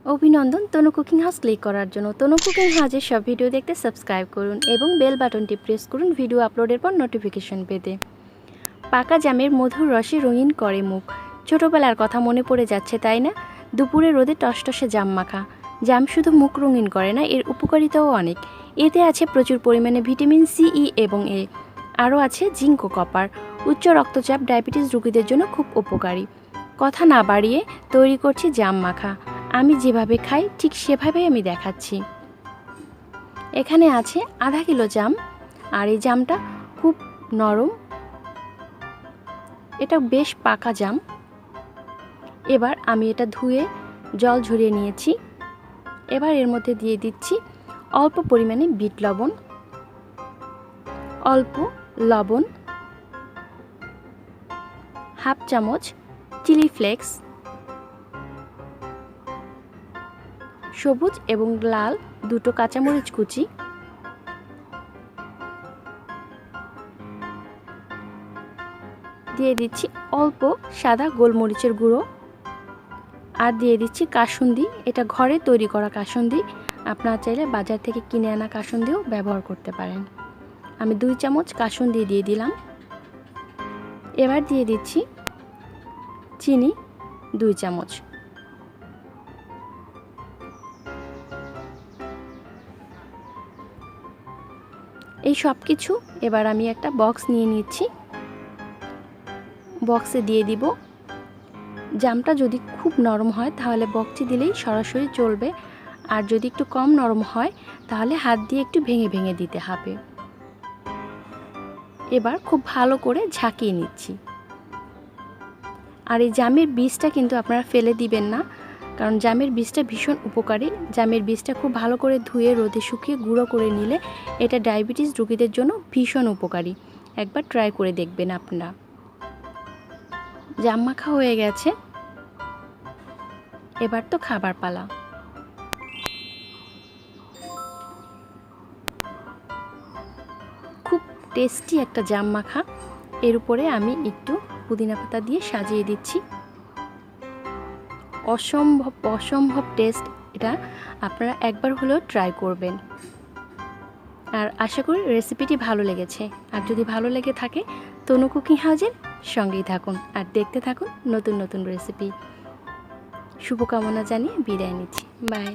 অভিনন্দন তনু cooking house click করার জন্য। তনু কুকিং হাউসের সব ভিডিও দেখতে সাবস্ক্রাইব করুন এবং বেল বাটনটি প্রেস করুন ভিডিও আপলোডের পর নোটিফিকেশন পেতে। পাকা জামের মধুর রসে রঙিন করে মুখ। ছোটবেলার কথা মনে পড়ে যাচ্ছে, তাই না? দুপুরে রোদে টসটসে জাম মাখা। জাম শুধু মুখ রঙিন করে না, এর উপকারিতাও অনেক। এতে আছে প্রচুর পরিমাণে ভিটামিন সি, ই এবং এ। আরও আছে জিঙ্ক ও কপার। উচ্চ রক্তচাপ, ডায়াবেটিস রোগীদের জন্য খুব উপকারী। কথা না বাড়িয়ে তৈরি করছি জাম মাখা। আমি যেভাবে খাই ঠিক সেভাবেই আমি দেখাচ্ছি। এখানে আছে আধা কিলো জাম, আর এই জামটা খুব নরম, এটা বেশ পাকা জাম। এবার আমি এটা ধুয়ে জল ঝরিয়ে নিয়েছি। এবার এর মধ্যে দিয়ে দিচ্ছি অল্প পরিমাণে বিট লবণ, অল্প লবণ, হাফ চামচ চিলি ফ্লেক্স, সবুজ এবং লাল দুটো কাঁচামরিচ কুচি, দিয়ে দিচ্ছি অল্প সাদা গোলমরিচের গুঁড়ো, আর দিয়ে দিচ্ছি কাসুন্দি। এটা ঘরে তৈরি করা কাসুন্দি, আপনারা চাইলে বাজার থেকে কিনে আনা কাসুন্দিও ব্যবহার করতে পারেন। আমি 2 চামচ কাসুন্দি দিয়ে দিলাম। এবার দিয়ে দিচ্ছি চিনি 2 চামচ। এই সব কিছু এবার আমি একটা বক্স নিয়ে নিচ্ছি। বক্সে দিয়ে দিব। জামটা যদি খুব নরম হয় তাহলে বক্সে দিলেই সরাসরি চলবে, আর যদি একটু কম নরম হয় তাহলে হাত দিয়ে একটু ভেঙে ভেঙে দিতে হবে। এবার খুব ভালো করে ঝাঁকিয়ে নিচ্ছি। আর এই জামের বীজটা কিন্তু আপনারা ফেলে দিবেন না, কারণ জামের বীজটা ভীষণ উপকারী। জামের বীজটা খুব ভালো করে ধুয়ে রোদে শুকিয়ে গুঁড়ো করে নিলে এটা ডায়াবেটিস রোগীদের জন্য ভীষণ উপকারী। একবার ট্রাই করে দেখবেন আপনারা। জাম মাখা হয়ে গেছে, এবার তো খাবার পালা। খুব টেস্টি একটা জাম মাখা। এর উপরে আমি একটু পুদিনা পাতা দিয়ে সাজিয়ে দিচ্ছি। অসম্ভব অসম্ভব টেস্ট এটা, আপনারা একবার হলেও ট্রাই করবেন। আর আশা করি রেসিপিটি ভালো লেগেছে। আর যদি ভালো লেগে থাকে তনু কুকিং হাউসের সঙ্গেই থাকুন আর দেখতে থাকুন নতুন নতুন রেসিপি। শুভকামনা জানিয়ে বিদায় নিচ্ছি। বাই।